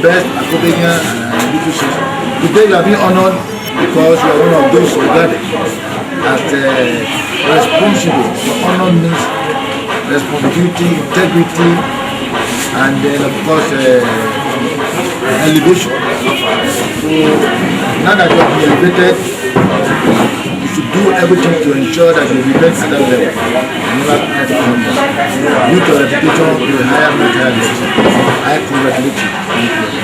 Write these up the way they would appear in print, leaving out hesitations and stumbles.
best Akobeghian leadership. Today you are being honored because you are one of those regarded as responsible. Your honor means responsibility, integrity, and then of course elevation. So now that you have been elevated, you should do everything to ensure that you remain at that level. Never let it come down. Due to reputation, to a higher level. I congratulate you. Thank you.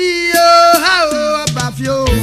Nohuensi, Dio, how about you?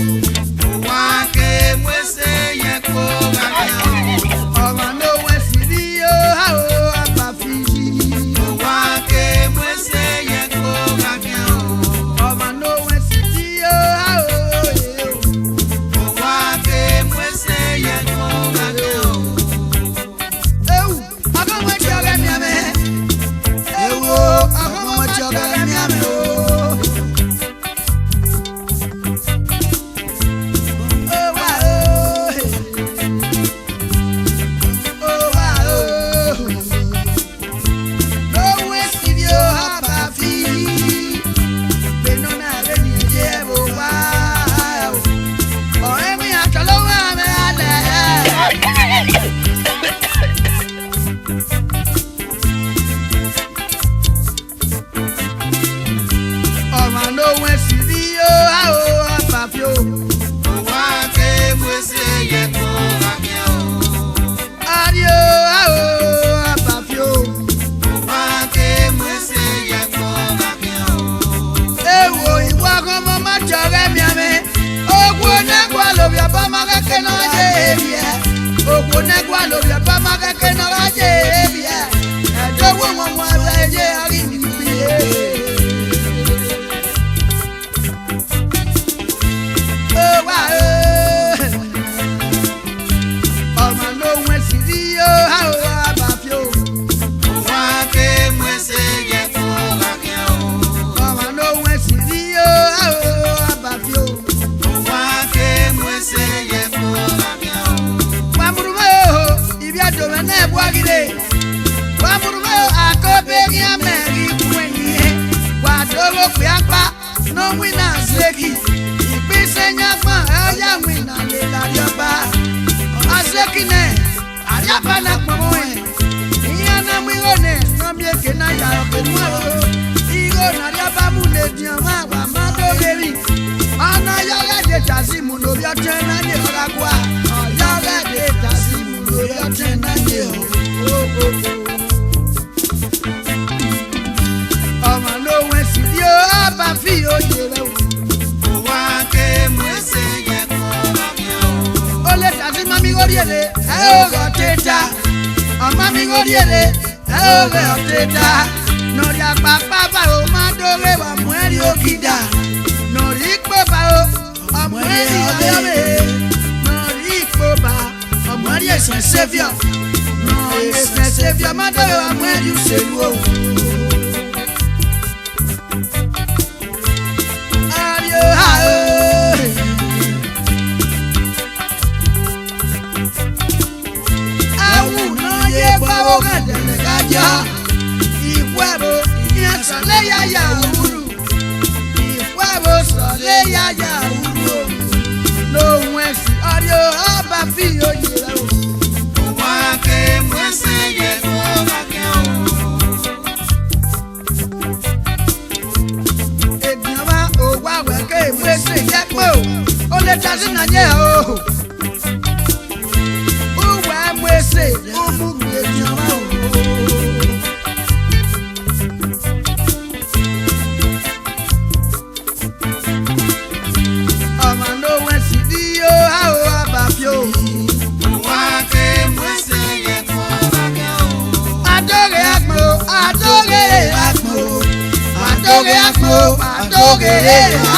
mo adoge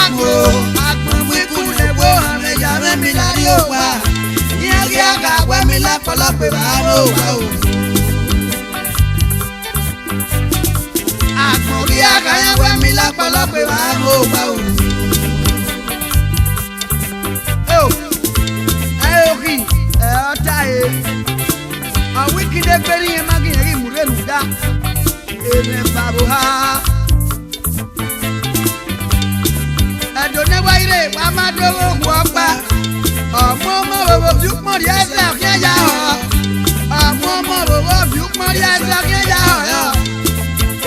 agbo agbon mi kule wo ame ya me mi la ri o wa iri aga we mi la polope ba mo wa o agbon ri aga ya we mi la polope ba mo wa o ri ota a wikide peri e magi ri murelu da ene babu ha adone waire wa ma dowo gwopa ọmọ bobo biukmo ri ese okin ya ho ọmọ bobo biukmo ri ese okin ya ho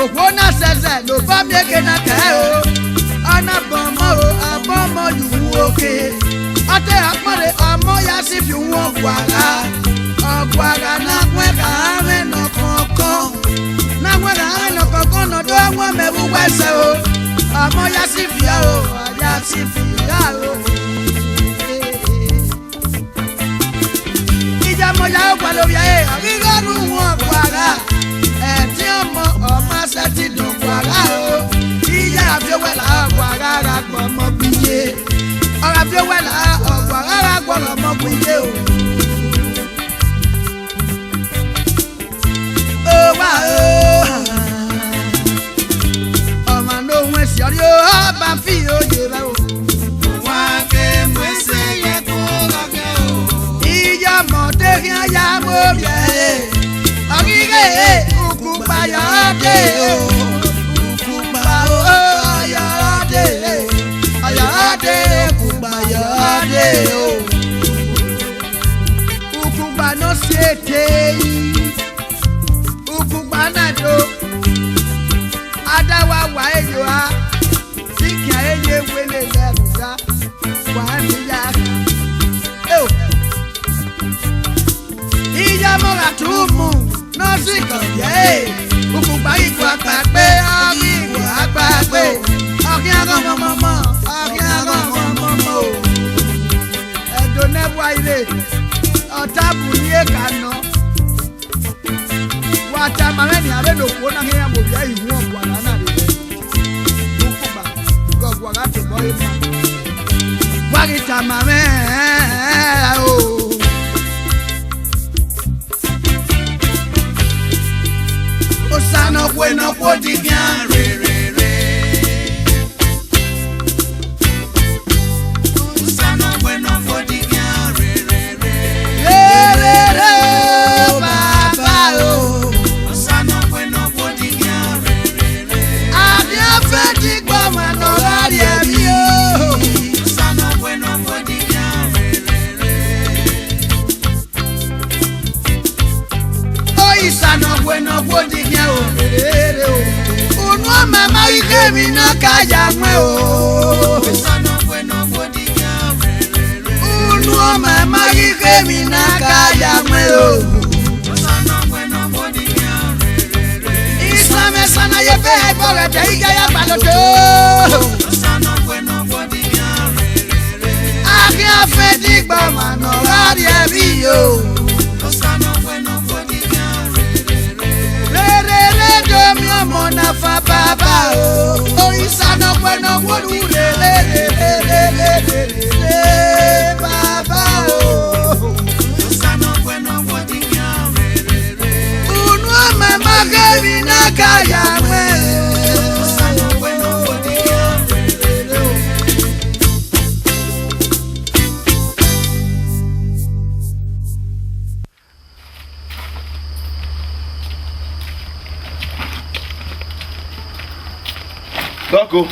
opo na sese lo ba mi eke na ka o ana bomo o abomo yuwu oke ate apore ọmọ ya si fi won gwara na gwe ka ame no kokon na gwe ka ame no kokon no do awon mebu wese o ọmọ ya si fi o ya si fi o ija mo ya gwa lo ya e rigo nu won gwara e ti ọmọ se ti dun gwara o ija fi o wela gwara ra gbo mo biye ora fi o wela gwara ra gbo mo biye o ọmọ Nohuensi ọrí ó bá fi òye rẹ o. wá ké mwese yẹ kó lọ́kẹ́ o. ìyá mọ̀tẹ́ kí wọ́n yá mórí ẹ̀. ọ̀gígé ukú payọ̀ dé o. ukú payọ̀ dé ọ̀yọ̀ dé ukú payọ̀ dé o. ukú gbaná sí ètè yìí. Ukubanado adawa wa eyo ha siki eye wele leruda wa mi ya iya mo ra tumu no siko ye ukuba iku apagbe ori iku apagbe ori aran momo edo nebu aire otabu ni ekano wata mameni abeno kuona ngea mbobia ihu ogwana na de ukuba gogwa to boy ma wagita mame o osano bueno podigan re osano bueno podigan re baba o bueno podigan o unu mama ike mi na kaya nwe o sana bueno podigan unu mama ike mi na kaya nwe o sana bueno podigan isame sana ye fe bole te ike ya baloto sana bueno podigan aki afe digba mano rari ebi yo sana bueno mi ọmọ na fa baba o isana bueno wodu le baba o isana bueno podigan unu mama gemi na kaya me isana bueno podigan Taco.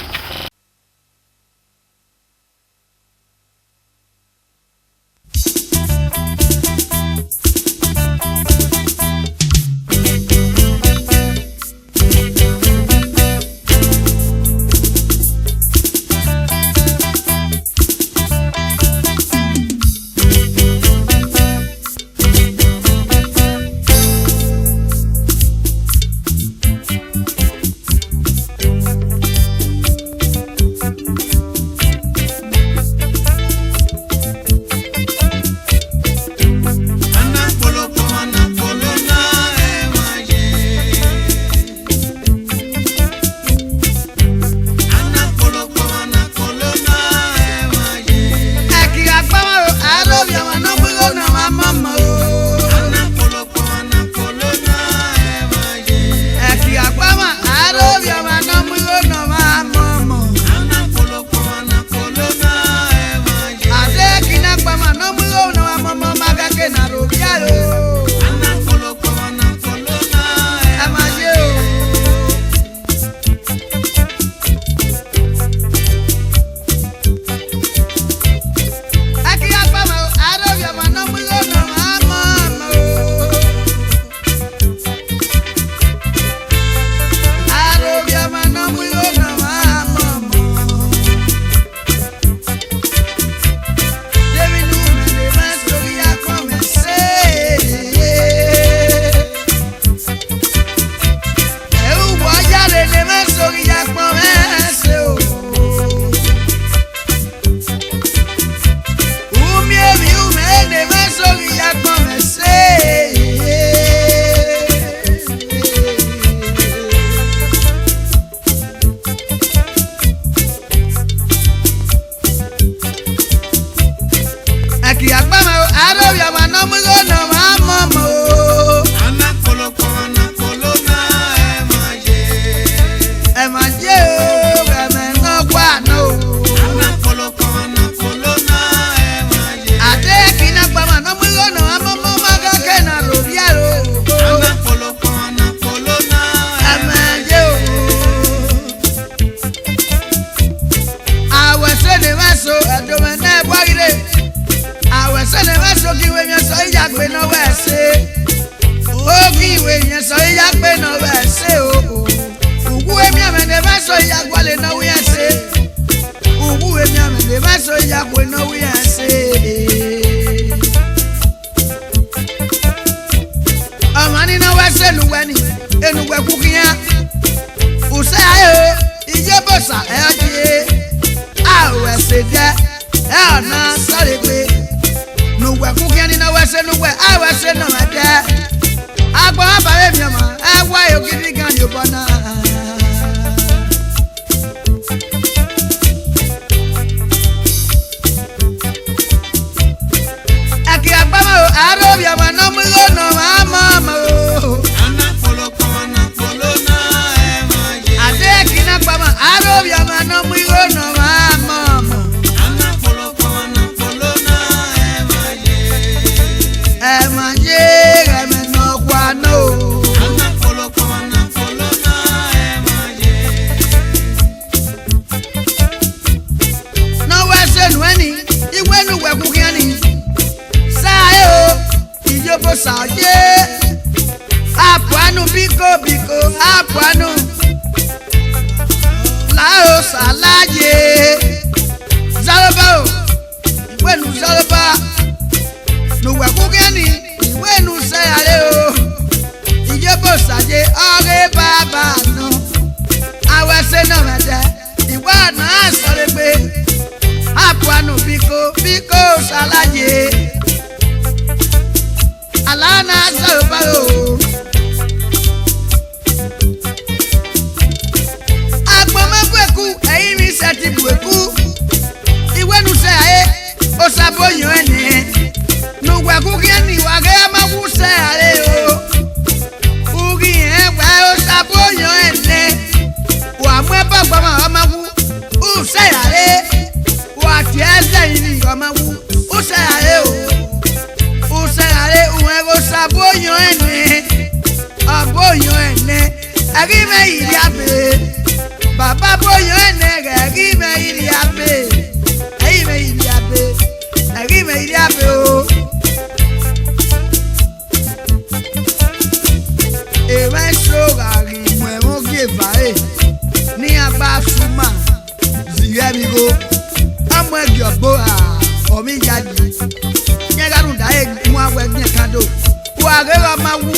sókè ìwé yẹn sọ ìyá pé náà wẹ̀ ṣe. Òkè ìwé yẹn sọ ìyá pé náà wẹ̀ ṣe o. Òkú èmi àmẹ́lẹ́ bá sọ ìyá gbọ́lẹ̀ náà wíyẹn ṣe. Òkú èmi àmẹ́lẹ́ bá sọ ìyá pé náà wíyẹn ṣe. Ọmọ nínú wẹ́ ṣe nùwẹ́ ni enùwẹ́ kúkìyàn. Ùsẹ́ ayé o ìjẹ́bọ̀sà ẹ̀ ọ́ di e. Àwẹ̀ ṣe jẹ́ ẹ̀ ọ̀nà sọ̀rọ̀ pé. Nùwẹ̀ kúkìyàn nínú wẹ́ ṣe nùwẹ̀ àwẹ̀ ṣe nà má jẹ́. Agbọ̀n àbáyé mi ọmọ ẹ wá ògidì gan yóò bọ̀ náà. Ẹ̀kì àgbàmọ̀ o àárọ̀ bí ọmọ náà mú ìró náà máa mọ̀ ọmọ o. Àdé ẹ̀kì náà pamọ́ àárọ̀ bí ọmọ náà mú ìró náà máa mọ̀ ọmọ. Ẹ máa yé ẹ̀mẹ̀ náà wà náà o. Náà wẹ́ sẹ́nu ẹni ìwé nu wẹ̀ kú kíá ni. Sáyé o ìjọba sàyé. Àpòánú bíkó bíkó àpòánú. Láò sàláyé. Zálọ́bà o ìwé nu zálọ́bà. Nùwẹ̀ kú kíá ni ìwé nu sẹ́yàrá o. Ìjọba sàyé ọ̀rẹ́ bàbá nù. Àwẹ̀sẹ̀ náà mẹ́tẹ́ ìwé náà sọ̀rọ̀ pé. Àpòánú bíkó bíkó sàláyé. Alana zálọ́bà o. Agbọ̀mọ̀gbẹ̀kú ẹ̀yìn mi ṣe ti bùẹ̀kú. Ìwé nu sẹ́ ayé ó ṣàbóyún ẹni. Nùwẹ̀kú kí ẹni ìwà kẹ́ ẹ máa kú sẹ́ ayé o. Kúkì yẹn gbà ó ṣàbóyún ẹni. Wà á mú ẹ bá gbọ́mọ̀ ọmọ kú. Ó sẹ́ ayé. Wà á tiẹ̀ sẹ́yìn ní ọmọ kú. Ó sẹ́ ayé o. Ó sẹ́ ayé òun ẹ̀ kó ṣàbóyún ẹni. Ọ̀bóyún ẹni. Ẹ̀rí mẹ́yìí rí abẹ́. Bàbá bóyún ẹni rẹ̀ ẹ̀rí mẹ́yìí rí abẹ́. Ẹ̀rí mẹ́yìí rí abẹ́. Ẹ̀rí mẹ́yìí rí abẹ́ o. Èwe ṣòra rí mọ̀ ẹ̀wọ̀n gèvà ẹ̀ ní agbá súnmà zìrẹ́ mi ro. Ọmọ ẹ̀gì ọ̀gbọ́ ọ̀mí ìyájú. Yẹ́n ká dùn dáyé mú àwọn ẹgbẹ́ kan dò. Wà á rẹ́rọ̀ máa wú.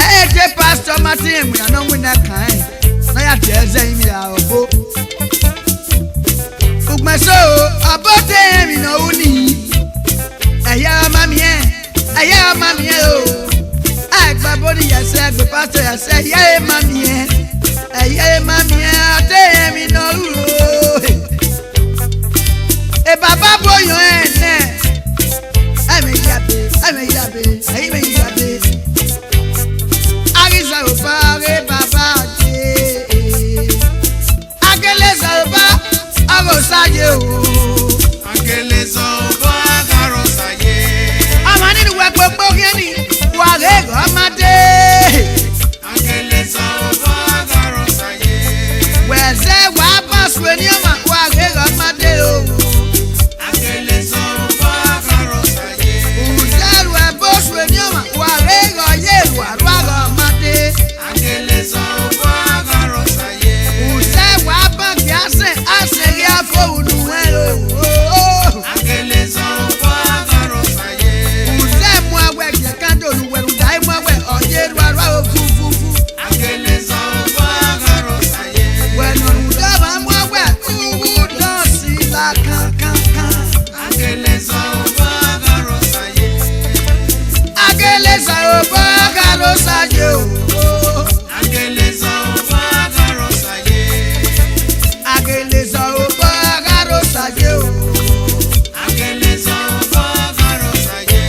Ẹ̀ẹ́dẹ́ pásítọ̀ Martin Emuna náà wí náà kàn ẹ́. Náà yà tẹ̀ ẹ́ sẹ́yìn mi à ọ̀bọ. Ògbẹ́sọ̀ ọ̀bọ tẹ̀ ẹ̀mí náà ó nìyí. Ẹ̀yà ọmọ mi ẹ̀ ẹ̀yà ọmọ mi ẹ̀ o. Ẹ̀gbẹ́ bóni yẹsẹ̀ ẹ̀gbẹ́ pásítọ̀ yẹsẹ̀ ẹ̀yà ẹ̀ má mi ẹ̀. Ẹ̀yà ẹ̀ má mi ẹ̀ ọ̀tẹ̀ ẹ̀mí náà rú o. Ẹ bàbá bóyún ẹ̀ nẹ̀. Ẹ̀mí yàbẹ̀ ẹ̀mí yàbẹ̀ ẹ̀yìn mi yàbẹ̀. Agisa opa re baba je. Ageleza opa arosaye o. Ageleza opa arosaye. Amani ni wekpo geni wa re amade. Ageleza opa arosaye. Weze wa paswe ni ama wa re amade o. Ageleza opa arosaye. Uzeru e boswe ni ama wa re ye wa amade. Ageleza opa arosaye. Uze wa banki ase ya fo unuwe o. Ageleza opa arosaye. Uze mu awe je kando nuweru dai mu awe oye rwa o fufufu. Ageleza opa arosaye. When on daba mu awe uwu dansi la kan. Ageleza opa arosaye. Ageleza opa arosaye o. Ageleza opa arosaye. Ageleza opa arosaye o. Ageleza opa arosaye.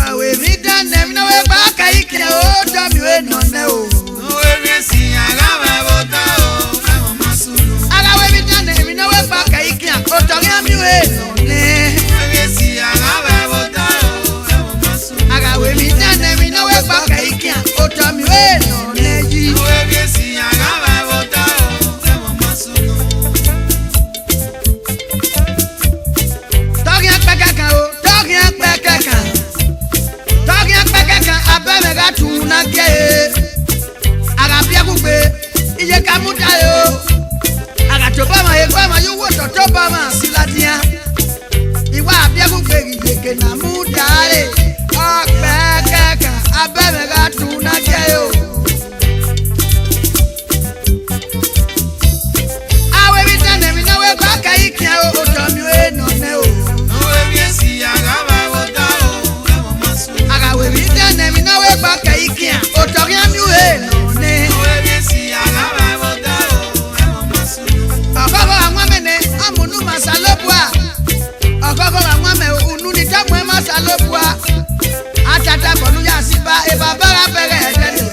Awe mi dan nem na we ba kai ke o do mi we no ne o. No we mi si agaba bota o, e mo masulu. Awe mi dan nem na we ba kai ke o do mi we no ne. No we si agaba bota o, e mo masulu. Awe mi dan nem na we ba kai ke o do mi we no ne ji. No we si agaba bota o, e mo masulu. Otobama siladia. Iwa abiaku gbegideke na mudiare. Akbekeka abemega tunakeyo. Awe bitane minawe baka ikia otomwe none o. Nohuensi agaba bota o emo masu. Agawe bitane minawe baka ikia otoria miwe none. Nohuensi agaba bota o emo masu. Ogogo amwamene amunu masalopwa. Ogogo amwame ununi tamwe masalopwa. Atata bonu ya siba e baba ra pere edede.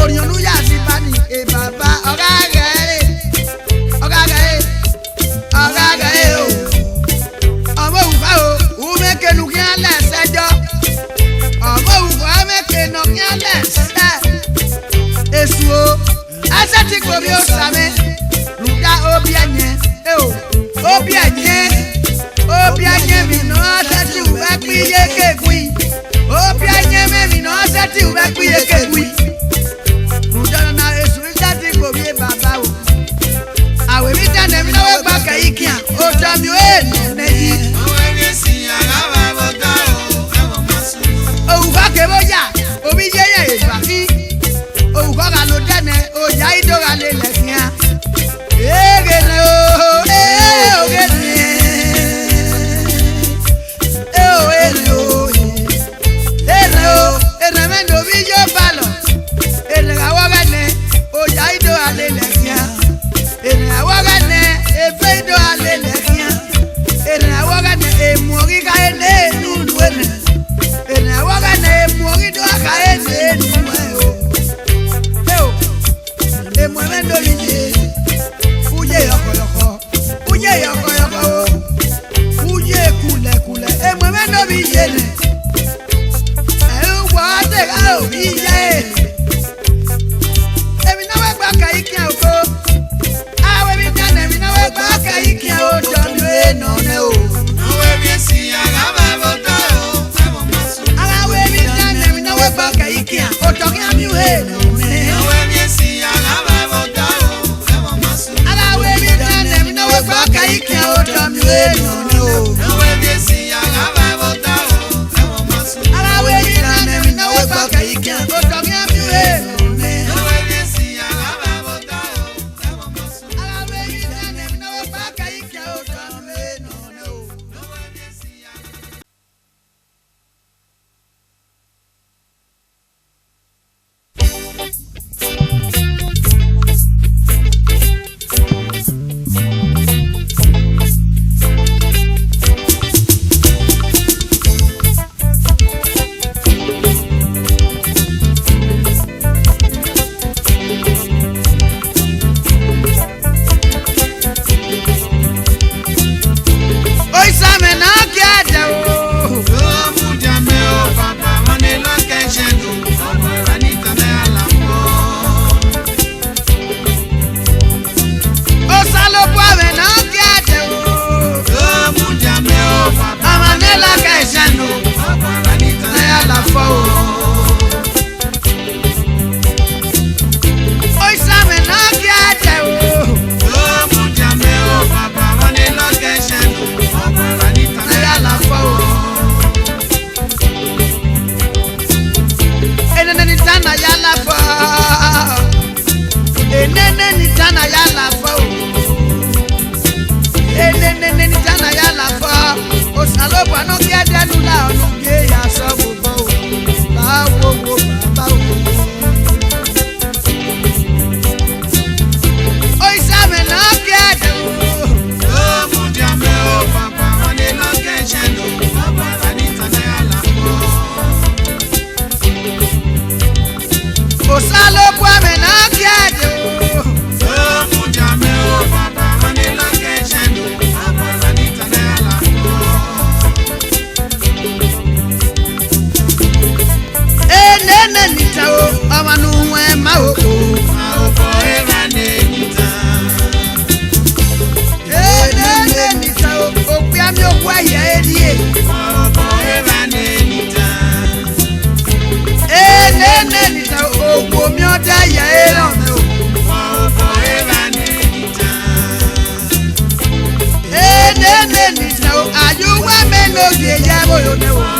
Orionu ya siba ni e baba ogagere. Ogagere. Ogagere o. Omo ufa o, umeke nu kian lesejo. Omo ufa meke no kian lese. Esu o, asati ko bi o same. Ruda obi anye. E o, obi anye. Obi anye mi no asati uwe piye kekui. Obi anye mi no asati uwe piye kekui. Ruda na esu isati ko bi baba o. Awe mi tane mi no we gba keikia. O tami o eno neyi. Nohuensi agaba bota o emo masu. Ouga keboya, obi yeye ebaki. Ouga ga lo dene, oja ido ga le lekia. Egene o, ogene. Ene mendo bi yo balo. Ene ga wa gane, oja ido ga le lekia. Ene ga wa gane, efe ido ga le lekia. Ene ga wa gane, emori ga ene nunu ene. Ene ga wa gane, emori do ga ene nunu o. Emo mendo bi ye. Uye yoko. Uye yoko o. Uye kule. Emo mendo bi ye ne. Wa te ga o bi ye. Emi na we gba ka ikia o. Awe bi tane mi na we gba ka ikia o domi e no ne o. Nohuensi agaba bota o emo masu. Awe bi tane mi na we gba ka ikia o tokia mi e no ne. Nohuensi agaba bota o emo masu. Awe bi tane mi na we gba ka ikia o domi e no ne o. Nohuensi agaba bota o emo masu. Awe bi tane mi na we gba ka ikia o tokia mi e no ne. Nohuensi agaba bota o emo masu. Awe bi tane mi na we gba ka ikia o domi e no ne o. Nohuensi agaba. Oi same na kiade o. Mudiame o papa manelo keshenu. Omo anita me alambo. O salo kwame na kiade o. Mudiame o papa Amanela kaisanu. omo anita me Na la fo. Oi same na kiade o. Mudiame o papa manelo keshenu. Omo anita me Na la fo. Enene ni tana ya la fo. Enene ni tana ya la fo. Enene ni tana ya la fo. O salo bwa no kiade nula onu ge ya so bo. Ba wo baba o. Oi same na kiade o. Mudiame o papa manelo keshenu. Omo anita me alambo. O salo kwame na kiade o. Mudiame o papa manelo keshenu. Omo anita me alambo. Enene ni ta o. Amanu we ma o. Opo era nenita. Enene ni ta o. O pe ami o kwa ye erie. Opo era nenita. Enene ni ta o. O mi o da ye eran o. EKIGHAGBOMWAN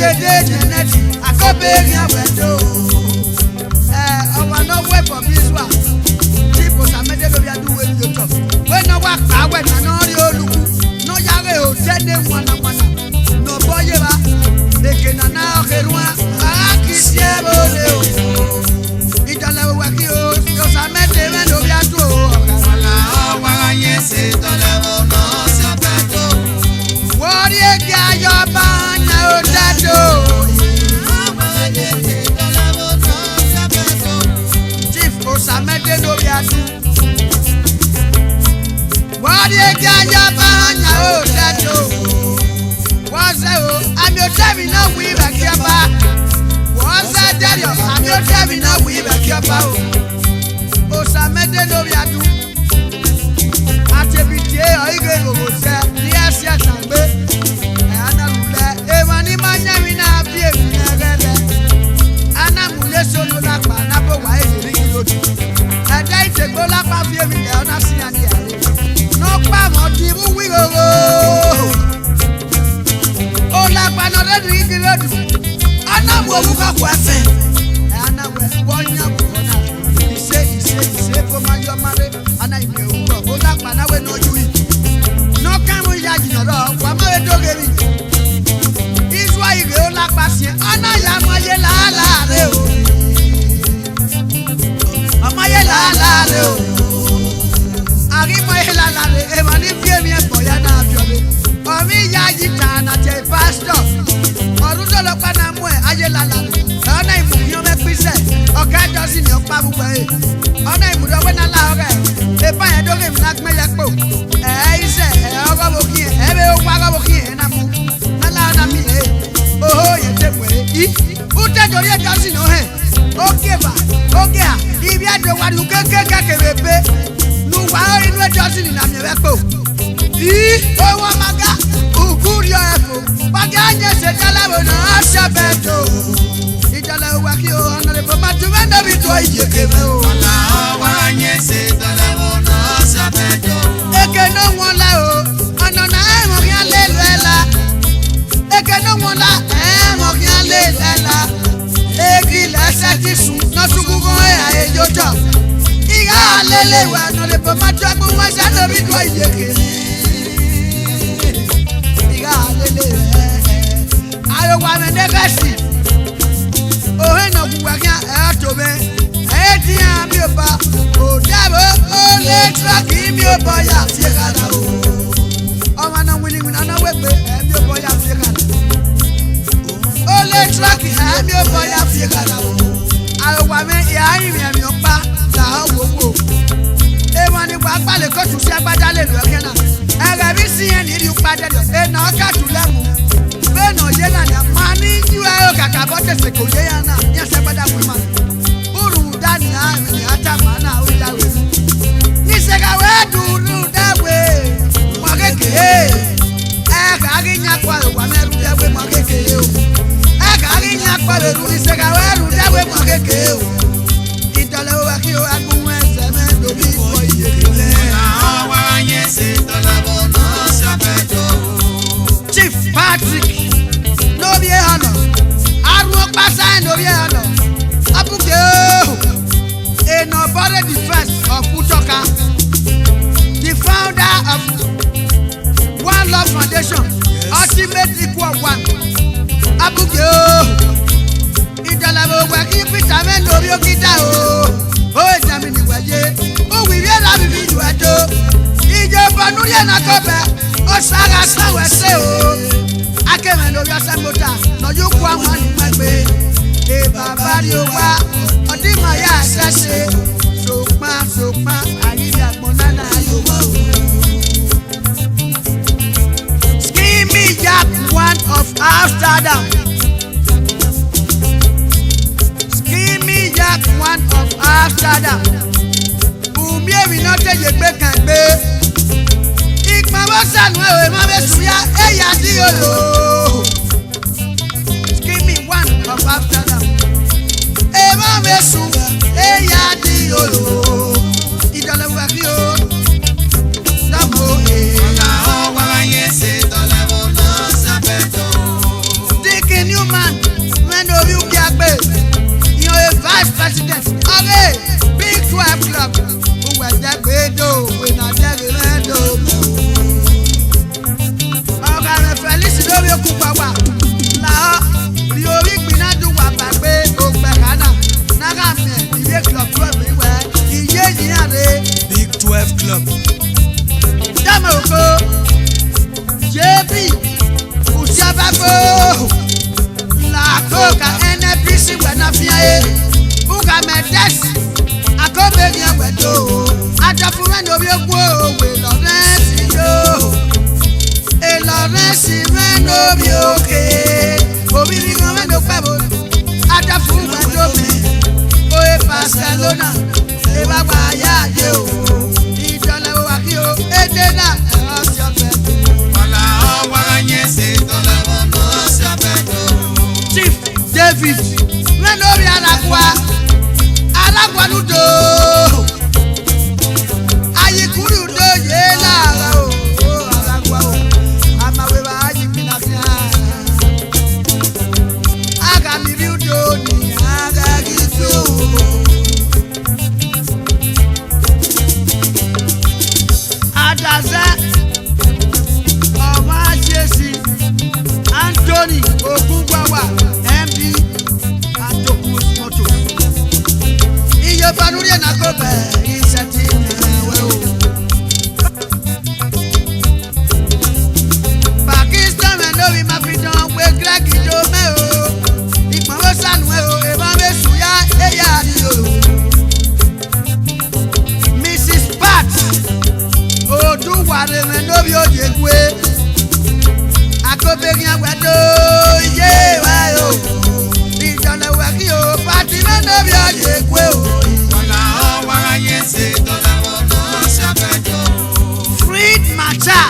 Dede Geneti, Akobeghian wedo. Our no way for this one. People are made to be a do with your top. When no work, I went and all your look. No yare o tende one. No boy eva. They can now get one. I kiss you. It's a level work you. Because I met them and over to. Yes, it's a level no sabato. What you got your band now that do? Chief Osamete no biatu. What you got your band now that do? What's that? I'm your devil now we back your back. What's that? I'm your devil now we back your back. Osamete no biatu. Atebite oige gogo se ni asia tangbe ana lule ewani manyami na bie mi ngere ana mule solo la pa na bo wa ejiri kiloju ada ite go la pa fie mi le ona si ani are no pa mo ti bu wi gogo o la pa no re ri kiloju ana mo wu ka kwa fe ana we wonya bu ona ise ko ma yo mare ana ime wu o la pa na we no ju no kan mo ya ji no ro wa ma we dogeri iswa ire o la pa si ana ya mo ye la re o ama ye la re o ari mo ye la re e ma ni fie mi e bo ya na biole o mi ya ji ta na che pastor orun to lo pa na mo e aye la ona imu mi o me pise o ka jo si ni o pa bu e ona imu do we na la ore e pa e doge mi na gbe ya po ise ogo bo ki e be o pa go bo ki na mu na la na mi e o ye te mo e u te jori e jo si no he o ke ba o ke a ibi ado wa du keke bebe nu wa inu e jo si ni na mi e po o wa maga ukuri o e po paga nye se jala bo na shabeto ijala wa ki o honorable matumendo bi to ijekebe o na wa nye se jala bo na shabeto eke no won la o ona na e mo yan le lela eke no won la e mo yan le lela egi la se ti sun na sugugo e ayejoto iga lele wa honorable matumendo sa no bi to ijekebe iga lele ayo wa me negasi o he no ku wa kan e to be e ti an mi o ba o dabo o le truck mi o bo ya fi kada o ma na wini na we pe e mi o bo ya fi kada o le truck e mi o bo ya fi kada o ayo wa me ya yin mi o pa la o wo e ma ni wa pa le ko tu si agbada le lo ke na e ga bi si en ni ri pa de do e na ka tu le mu be no ye na ya ma ni ju ayo kaka bo te se ko ye ya na ya se agbada ku ma uru dani na mi ata ma na o da we ni se ga we duru da we mo keke e ka gi nya kwa wa me ru da we mo keke o e ka gi nya kwa le ru ni se ga we ru da we mo keke o idole wa ki o agbonwan se me do bi mo iye le na wa nye se jala bo na sabato Chief Patrick no be honor aru pasa no be honor abuke a nobody defense of Utoka the founder of One Love Foundation ultimate equal one abuke idolebo wa ki Peter men no bi okita o jami ni waje o wi re la bi ju ato ijoba nu ye na Akobe o sara sanwe se o akeme no yo samota no you kwa wan ni magbe e baba ri o wa odi ma ya sese sokpa IDOOBOMUN yo mo EKIGHAGBOMWAN of Amsterdam EKIGHAGBOMWAN of Amsterdam umie wi no teje gbe kan gbe ikma wo sanu e ma be suya e ya di olo EKIGHAGBOMWAN of Amsterdam e ma be su e ya di olo idolebo ki o damo e na wa nye se jala bo na sabato taking you man JB Usiababo La Coca NPC Wenafia Uga Medes Akobeghian Wedo Adafura no Biokwo we Nohuensi yo E Nohuensi me no bioke Obi bi go me no pebo Adafura do me Oe Barcelona E baba ya ye o Idolevbo aki o Edena Chief David Menobi Alagwa Nudo Ayikuru do ye la o Alagwa o Amaweba ayipinafia Aga mi biudo ni aga gizo Adaza Ọma Jesi Anthony Ogungwawa MD Atokus Moto Iye Banuri na Akobe Isati we o Pakistan me no we mafidon we Greg do me o Iponwo sanu we o e ba me suya eya ni o Mrs. Pat Oduware me no bi odegwe Akobeghian wedo ye wa yo Idolevbo aki o party me no bi odegwe o Wala o wala yese Idolevbo no sabedo Freed Macha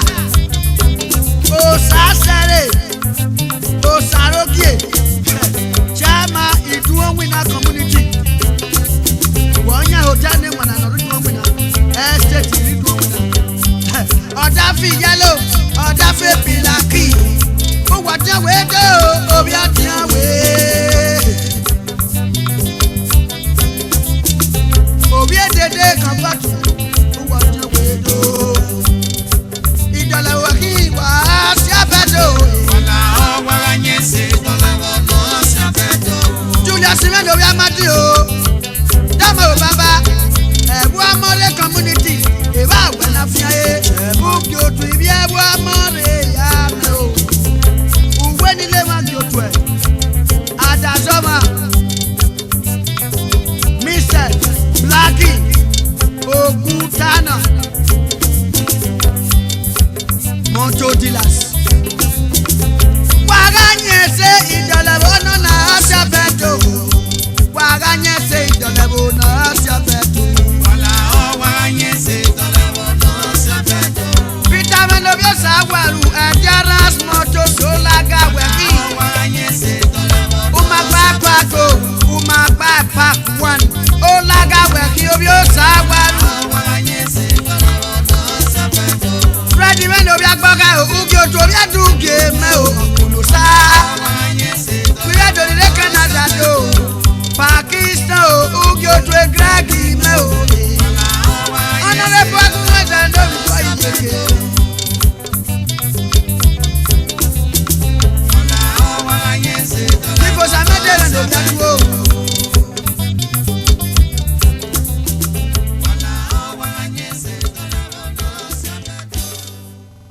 Osasere Osarogie Chama IDOUBOMUN community Wonya hotel ne wana no IDOUBOMUN estate IDOUBOMUN Odafi yellow Odafi pilaki O wata we do obi atia we Obi edede kan batu O wata we do Idolevbo aki wa siabedo Wala o wala yese Idolevbo no sabedo Julius Mendo obi amadi o Dama o baba Ebu amole community Eba wena fia e Ebu kyotu ibi ebu amore ya me o Uwe nile wa kyotu e Adazoma Mr. Blackie Ogutana Monto Dilas Waganyese Idolevbo no na asabedo Waganyese Idolevbo na asabedo Wala o wala yese Idolevbo no sabedo Peter Menobio Sawaru Ejaras Moto Solaga Weki Wala yese Idolevbo Umagba one Olaga Weki Obio Sawaru wala yese Idolevbo no sabedo Freddy Menobio Agboga Ugyo Tobia Duge Me O Kulusa Wala yese Kuya Dole Canada Do Pakistan Ugyo Twe Gragi Me O Honorable Agumweza Ndobi Kwa Iyeke